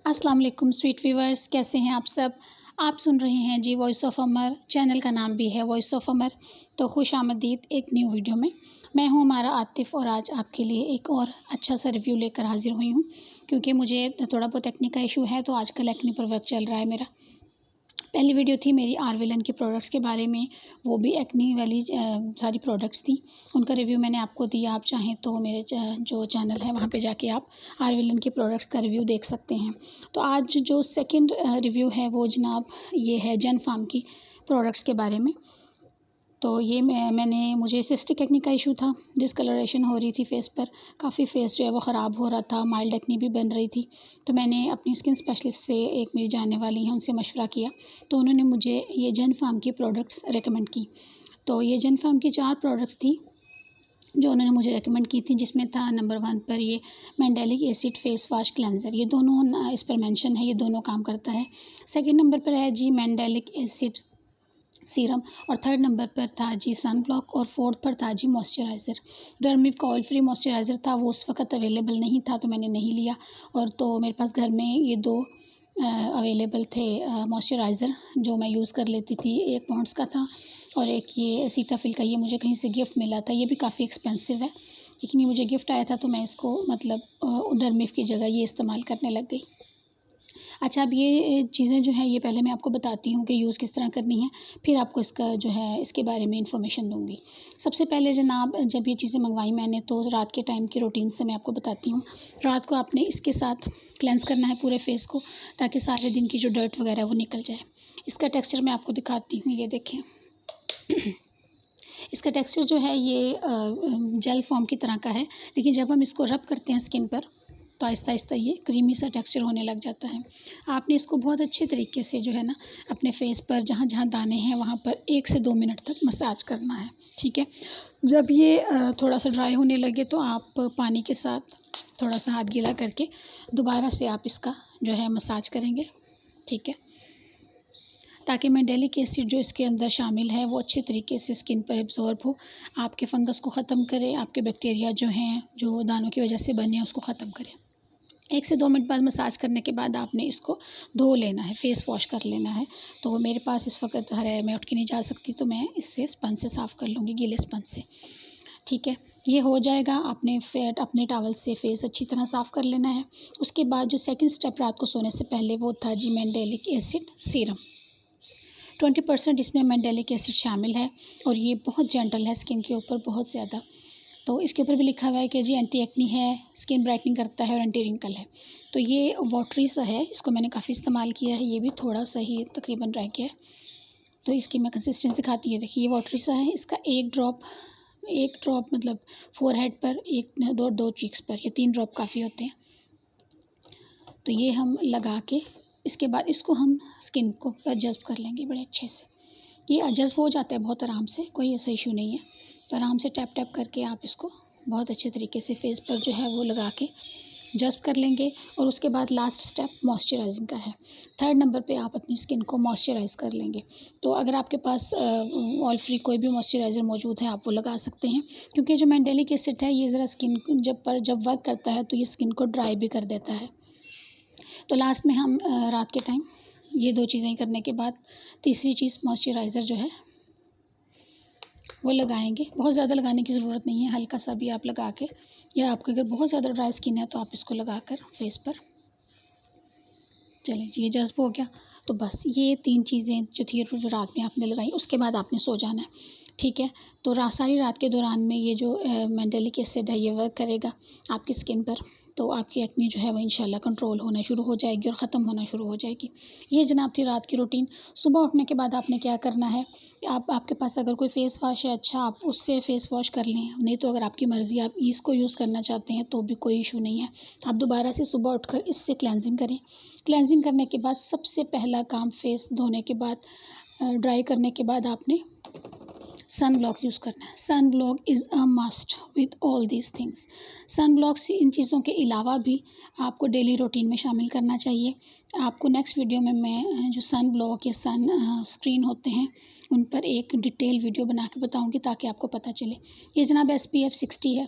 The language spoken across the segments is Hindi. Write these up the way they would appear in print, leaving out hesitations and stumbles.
अस्सलाम वालेकुम स्वीट व्यूवर्स, कैसे हैं आप सब। आप सुन रहे हैं जी वॉइस ऑफ अमर। चैनल का नाम भी है वॉइस ऑफ अमर। तो खुश आमदीद एक न्यू वीडियो में। मैं हूं हमारा आतिफ़ और आज आपके लिए एक और अच्छा सा रिव्यू लेकर हाजिर हुई हूं, क्योंकि मुझे थोड़ा बहुत एक्ने का इशू है। तो आजकल एक्ने पर वर्क चल रहा है मेरा। पहली वीडियो थी मेरी आरविलन के प्रोडक्ट्स के बारे में, वो भी एक्ने वाली सारी प्रोडक्ट्स थी। उनका रिव्यू मैंने आपको दिया। आप चाहें तो मेरे जो चैनल है वहाँ पे जाके आप आरविलन के प्रोडक्ट्स का रिव्यू देख सकते हैं। तो आज जो सेकंड रिव्यू है वो जनाब ये है जन फार्म की प्रोडक्ट्स के बारे में। तो ये मुझे सिस्टिक एक्ने का इशू था, डिसकलरेशन हो रही थी फेस पर, काफ़ी फेस जो है वो ख़राब हो रहा था, माइल्ड एक्ने भी बन रही थी। तो मैंने अपनी स्किन स्पेशलिस्ट से, एक मेरी जानने वाली हैं, उनसे मशवरा किया। तो उन्होंने मुझे ये जन फार्म की प्रोडक्ट्स रेकमेंड की। तो ये जन फार्म की 4 प्रोडक्ट्स थी जो उन्होंने मुझे रेकमेंड की थी, जिसमें था नंबर 1 पर ये mandelic acid face wash cleanser. ये दोनों इस पर मेंशन है, ये दोनों काम करता है। सेकंड नंबर पर है जी मैंडेलिक एसिड सीरम, और थर्ड नंबर पर था जी सन ब्लॉक, और फोर्थ पर था जी मॉइस्चराइज़र। डर्मिव का ऑयल फ्री मॉइस्चराइज़र था, वो उस वक्त अवेलेबल नहीं था तो मैंने नहीं लिया। और तो मेरे पास घर में ये 2 अवेलेबल थे मॉइस्चराइज़र जो मैं यूज़ कर लेती थी। एक पॉन्ड्स का था और एक ये सीटाफिल का। ये मुझे कहीं से गिफ्ट मिला था। ये भी काफ़ी एक्सपेंसिव है, लेकिन ये मुझे गिफ्ट आया था तो मैं इसको मतलब डर्मिव की जगह ये इस्तेमाल करने लग गई। अच्छा, अब ये चीज़ें जो हैं ये पहले मैं आपको बताती हूँ कि यूज़ किस तरह करनी है, फिर आपको इसका जो है इसके बारे में इन्फॉर्मेशन दूँगी। सबसे पहले जनाब, जब ये चीज़ें मंगवाई मैंने तो रात के टाइम की रूटीन से मैं आपको बताती हूँ। रात को आपने इसके साथ क्लेंस करना है पूरे फेस को, ताकि सारे दिन की जो डर्ट वगैरह है वो निकल जाए। इसका टेक्सचर मैं आपको दिखाती हूँ, ये देखें। इसका टेक्सचर जो है ये जेल फॉर्म की तरह का है, लेकिन जब हम इसको रब करते हैं स्किन पर तो आहिस्ता आहिस्ता ये क्रीमी सा टेक्सचर होने लग जाता है। आपने इसको बहुत अच्छे तरीके से जो है ना अपने फेस पर जहाँ जहाँ दाने हैं वहाँ पर 1 से 2 मिनट तक मसाज करना है, ठीक है। जब ये थोड़ा सा ड्राई होने लगे तो आप पानी के साथ थोड़ा सा हाथ गीला करके दोबारा से आप इसका जो है मसाज करेंगे, ठीक है, ताकि मैंडेलिक एसिड जो इसके अंदर शामिल है वो अच्छे तरीके से स्किन पर एब्जॉर्ब हो, आपके फंगस को ख़त्म करे, आपके बैक्टीरिया जो हैं जो दानों की वजह से बने हैं उसको ख़त्म करे। 1 से 2 मिनट बाद मसाज करने के बाद आपने इसको धो लेना है, फेस वॉश कर लेना है। तो मेरे पास इस वक्त है, मैं उठ के नहीं जा सकती तो मैं इससे स्पंज से साफ़ कर लूँगी, गीले स्पंज से, ठीक है। ये हो जाएगा। आपने अपने टॉवल से फेस अच्छी तरह साफ़ कर लेना है। उसके बाद जो सेकंड स्टेप रात को सोने से पहले वो था जी मैंडेलिक एसिड सीरम। 20% इसमें मैंडेलिक एसिड शामिल है और ये बहुत जेंटल है स्किन के ऊपर, बहुत ज़्यादा। तो इसके ऊपर भी लिखा हुआ है कि जी एंटी एक्नी है, स्किन ब्राइटनिंग करता है और एंटी रिंकल है। तो ये वाटरी सा है, इसको मैंने काफ़ी इस्तेमाल किया है। ये भी थोड़ा सा ही तकरीबन रह गया है, तो इसकी मैं कंसिस्टेंसी दिखाती है। देखिए ये वाटरी सा है। इसका एक ड्रॉप मतलब फोरहेड पर, एक दो चीक्स पर, ये 3 ड्रॉप काफ़ी होते हैं। तो ये हम लगा के इसके बाद इसको हम स्किन को पर जज्ब कर लेंगे बड़े अच्छे से। ये जज्ब हो जाता है बहुत आराम से, कोई ऐसा इशू नहीं है। तो आराम से टैप टैप करके आप इसको बहुत अच्छे तरीके से फेस पर जो है वो लगा के जज्ब कर लेंगे। और उसके बाद लास्ट स्टेप मॉइस्चराइजिंग का है। थर्ड नंबर पे आप अपनी स्किन को मॉइस्चराइज़ कर लेंगे। तो अगर आपके पास ऑयल फ्री कोई भी मॉइस्चराइज़र मौजूद है आप वो लगा सकते हैं, क्योंकि जो मैंडेलिक एसिड है ये ज़रा स्किन जब वर्क करता है तो ये स्किन को ड्राई भी कर देता है। तो लास्ट में हम रात के टाइम ये 2 चीज़ें करने के बाद तीसरी चीज़ मॉइस्चराइज़र जो है वो लगाएंगे। बहुत ज़्यादा लगाने की ज़रूरत नहीं है, हल्का सा भी आप लगा के, या आपके अगर बहुत ज़्यादा ड्राई स्किन है तो आप इसको लगाकर फेस पर, चलें जी, ये जज्ब हो गया। तो बस ये 3 चीज़ें जो थी जो रात में आपने लगाई, उसके बाद आपने सो जाना है, ठीक है। तो सारी रात के दौरान में ये जो मैंडेलिक एसिड है ये वर्क करेगा आपकी स्किन पर। तो आपकी एक्ने जो है वो इंशाल्लाह कंट्रोल होना शुरू हो जाएगी और ख़त्म होना शुरू हो जाएगी। ये जनाब थी रात की रूटीन। सुबह उठने के बाद आपने क्या करना है, आपके पास अगर कोई फ़ेस वॉश है अच्छा, आप उससे फ़ेस वॉश कर लें, नहीं तो अगर आपकी मर्ज़ी आप इसको यूज़ करना चाहते हैं तो भी कोई इशू नहीं है। आप दोबारा से सुबह उठकर इससे क्लेंजिंग करें। क्लेंजिंग करने के बाद सबसे पहला काम, फेस धोने के बाद ड्राई करने के बाद आपने सन ब्लॉक यूज़ करना है। Sun block is a must with all these things. Sun block से इन चीज़ों के अलावा भी आपको डेली रूटीन में शामिल करना चाहिए। आपको नेक्स्ट वीडियो में मैं जो सन ब्लॉक या सन स्क्रीन होते हैं उन पर एक डिटेल वीडियो बना के बताऊँगी ताकि आपको पता चले। ये जनाब SPF 60 है।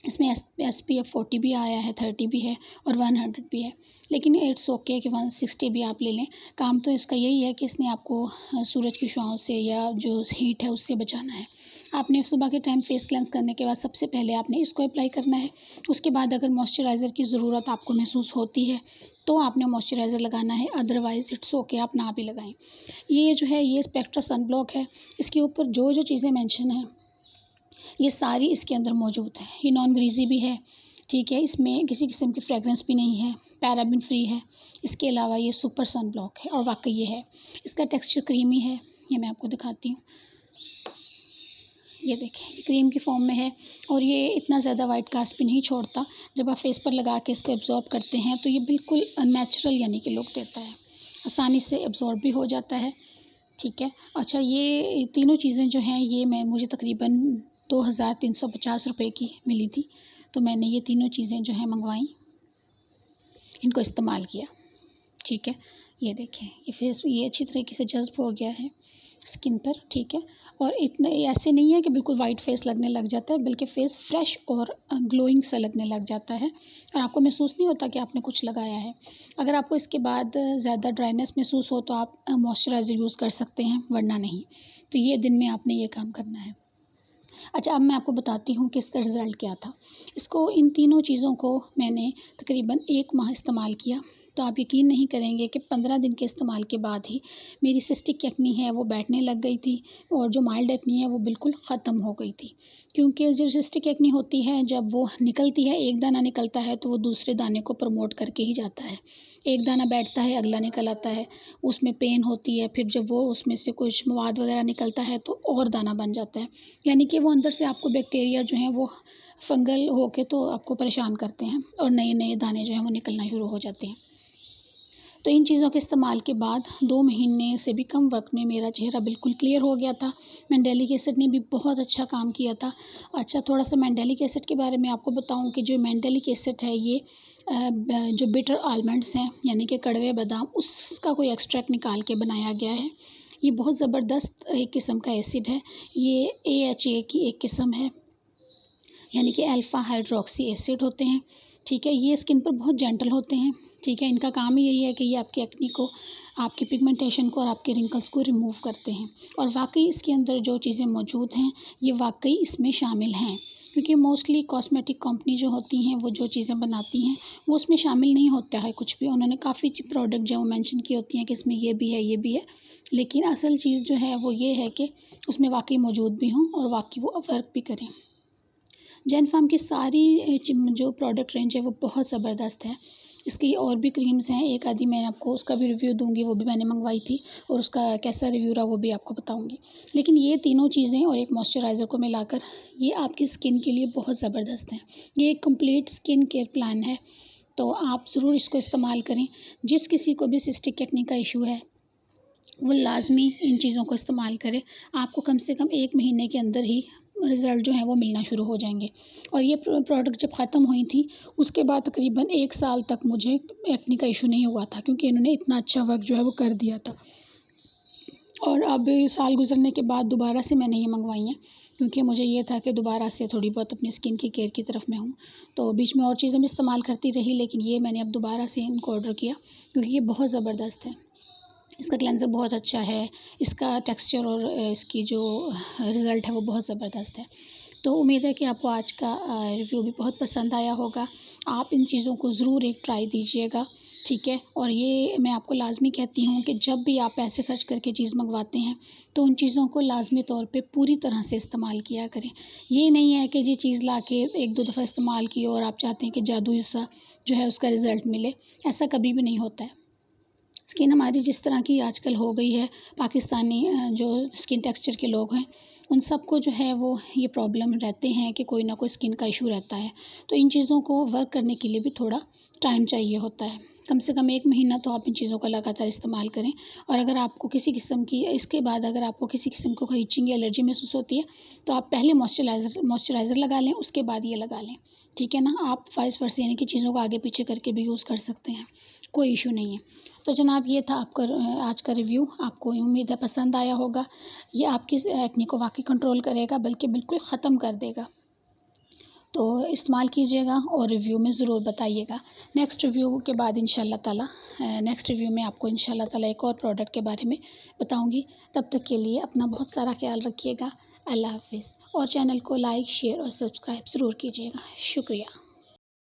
इसमें SPF 40 भी आया है, 30 भी है और 100 भी है, लेकिन इट्स ओके कि 160 भी आप ले लें। काम तो इसका यही है कि इसने आपको सूरज की छाँव से या जो हीट है उससे बचाना है। आपने सुबह के टाइम फेस क्लेंस करने के बाद सबसे पहले आपने इसको अप्लाई करना है। उसके बाद अगर मॉइस्चराइज़र की ज़रूरत आपको महसूस होती है तो आपने मॉइस्चराइज़र लगाना है, अदरवाइज़ इट्स ओके आप ना भी लगाएं। ये जो है ये स्पेक्ट्रा सन ब्लॉक है। इसके ऊपर जो जो चीज़ें मेंशन हैं ये सारी इसके अंदर मौजूद है। ये नॉन ग्रीजी भी है, ठीक है, इसमें किसी किस्म की फ्रेगरेंस भी नहीं है, पैराबिन फ्री है। इसके अलावा ये सुपर सन ब्लॉक है और वाकई ये है। इसका टेक्सचर क्रीमी है, ये मैं आपको दिखाती हूँ। ये देखें, ये क्रीम की फॉर्म में है और ये इतना ज़्यादा वाइट कास्ट भी नहीं छोड़ता। जब आप फेस पर लगा के इसको एब्जॉर्ब करते हैं तो ये बिल्कुल नेचुरल यानी कि लुक देता है, आसानी से एब्जॉर्ब भी हो जाता है, ठीक है। अच्छा, ये तीनों चीज़ें जो हैं ये मुझे तकरीबन 2350 रुपये की मिली थी, तो मैंने ये तीनों चीज़ें जो हैं मंगवाई, इनको इस्तेमाल किया, ठीक है। ये देखें, ये फेस ये अच्छी तरीके से जज्ब हो गया है स्किन पर, ठीक है। और इतने ऐसे नहीं है कि बिल्कुल वाइट फेस लगने लग जाता है, बल्कि फेस फ्रेश और ग्लोइंग सा लगने लग जाता है और आपको महसूस नहीं होता कि आपने कुछ लगाया है। अगर आपको इसके बाद ज़्यादा ड्राइनेस महसूस हो तो आप मॉइस्चराइज़र यूज़ कर सकते हैं, वरना नहीं। तो ये दिन में आपने ये काम करना है। अच्छा, अब मैं आपको बताती हूँ कि इसका रिज़ल्ट क्या था। इसको इन तीनों चीज़ों को मैंने तकरीबन 1 माह इस्तेमाल किया, तो आप यकीन नहीं करेंगे कि 15 दिन के इस्तेमाल के बाद ही मेरी सिस्टिक एक्नी है वो बैठने लग गई थी और जो माइल्ड एक्नी है वो बिल्कुल ख़त्म हो गई थी। क्योंकि जो सिस्टिक एक्नी होती है जब वो निकलती है, एक दाना निकलता है तो वो दूसरे दाने को प्रमोट करके ही जाता है। एक दाना बैठता है, अगला निकल आता है, उसमें पेन होती है, फिर जब वो उसमें से कुछ मवाद वगैरह निकलता है तो और दाना बन जाता है। यानी कि वो अंदर से आपको बैक्टीरिया जो हैं वो फंगल होके तो आपको परेशान करते हैं और नए नए दाने जो हैं वो निकलना शुरू हो जाते हैं। तो इन चीज़ों के इस्तेमाल के बाद 2 महीने से भी कम वक्त में मेरा चेहरा बिल्कुल क्लियर हो गया था। मैंडेलिक एसिड ने भी बहुत अच्छा काम किया था। अच्छा, थोड़ा सा मैंडेलिक एसिड के बारे में आपको बताऊं कि जो मैंडेलिक एसिड है ये जो बिटर आलमंड्स हैं यानी कि कड़वे बादाम, उसका कोई एक्सट्रैक्ट निकाल के बनाया गया है। ये बहुत ज़बरदस्त एक किस्म का एसिड है। ये AHA की एक किस्म है, यानी कि अल्फ़ा हाइड्रोक्सी एसिड होते हैं, ठीक है। ये स्किन पर बहुत जेंटल होते हैं, ठीक है। इनका काम ही यही है कि ये आपकी एक्नी को, आपकी पिगमेंटेशन को और आपके रिंकल्स को रिमूव करते हैं। और वाकई इसके अंदर जो चीज़ें मौजूद हैं ये वाकई इसमें शामिल हैं, क्योंकि मोस्टली कॉस्मेटिक कंपनी जो होती हैं वो जो चीज़ें बनाती हैं वो उसमें शामिल नहीं होता है कुछ भी। उन्होंने काफ़ी प्रोडक्ट जो मेंशन की होती हैं कि इसमें ये भी है, ये भी है, लेकिन असल चीज़ जो है वो ये है कि उसमें वाकई मौजूद भी हों और वाकई वो वर्क भी करें। जैन फार्म की सारी जो प्रोडक्ट रेंज है वो बहुत ज़बरदस्त है। इसकी और भी क्रीम्स हैं, एक आधी मैं आपको उसका भी रिव्यू दूंगी, वो भी मैंने मंगवाई थी और उसका कैसा रिव्यू रहा वो भी आपको बताऊंगी। लेकिन ये तीनों चीज़ें और एक मॉइस्चराइज़र को मिलाकर ये आपकी स्किन के लिए बहुत ज़बरदस्त है। ये एक कंप्लीट स्किन केयर प्लान है, तो आप ज़रूर इसको इस्तेमाल करें। जिस किसी को भी सिस्टिक एक्ने का इशू है वो लाजमी इन चीज़ों को इस्तेमाल करें। आपको कम से कम 1 महीने के अंदर ही रिज़ल्ट जो है वो मिलना शुरू हो जाएंगे। और ये प्रोडक्ट जब ख़त्म हुई थी उसके बाद तकरीबन 1 साल तक मुझे एक्ने का इशू नहीं हुआ था, क्योंकि इन्होंने इतना अच्छा वर्क जो है वो कर दिया था। और अब साल गुजरने के बाद दोबारा से मैंने ये मंगवाई हैं, क्योंकि मुझे ये था कि दोबारा से थोड़ी बहुत अपनी स्किन की केयर की तरफ मैं हूँ। तो बीच में और चीज़ें मैं इस्तेमाल करती रही, लेकिन ये मैंने अब दोबारा से इनको ऑर्डर किया क्योंकि ये बहुत ज़बरदस्त है। इसका क्लेंज़र बहुत अच्छा है, इसका टेक्सचर और इसकी जो रिज़ल्ट है वो बहुत ज़बरदस्त है। तो उम्मीद है कि आपको आज का रिव्यू भी बहुत पसंद आया होगा। आप इन चीज़ों को ज़रूर एक ट्राई दीजिएगा, ठीक है। और ये मैं आपको लाज़मी कहती हूँ कि जब भी आप पैसे खर्च करके चीज़ मंगवाते हैं तो उन चीज़ों को लाज़मी तौर पे पूरी तरह से इस्तेमाल किया करें। ये नहीं है कि जी चीज़ ला के 1-2 दफ़ा इस्तेमाल की और आप चाहते हैं कि जादुई सा जो है उसका रिज़ल्ट मिले, ऐसा कभी भी नहीं होता है। स्किन हमारी जिस तरह की आजकल हो गई है, पाकिस्तानी जो स्किन टेक्सचर के लोग हैं उन सबको जो है वो ये प्रॉब्लम रहते हैं कि कोई ना कोई स्किन का इशू रहता है। तो इन चीज़ों को वर्क करने के लिए भी थोड़ा टाइम चाहिए होता है। कम से कम 1 महीना तो आप इन चीज़ों का लगातार इस्तेमाल करें। और अगर आपको किसी किस्म की इसके बाद अगर आपको किसी किस्म को कोई इचिंग या एलर्जी महसूस होती है तो आप पहले मॉइस्चराइज़र लगा लें, उसके बाद ये लगा लें, ठीक है ना। आप वाइस वर्सा यानी कि चीज़ों को आगे पीछे करके भी यूज़ कर सकते हैं, कोई इशू नहीं है। तो जनाब ये था आपका आज का रिव्यू, आपको उम्मीद है पसंद आया होगा। ये आपकी एक्ने को वाकई कंट्रोल करेगा, बल्कि बिल्कुल ख़त्म कर देगा। तो इस्तेमाल कीजिएगा और रिव्यू में ज़रूर बताइएगा। नेक्स्ट रिव्यू के बाद इंशाल्लाह ताला नेक्स्ट रिव्यू में आपको इंशाल्लाह ताला एक और प्रोडक्ट के बारे में बताऊंगी। तब तक के लिए अपना बहुत सारा ख्याल रखिएगा। अल्लाह हाफिज़। और चैनल को लाइक शेयर और सब्सक्राइब ज़रूर कीजिएगा। शुक्रिया।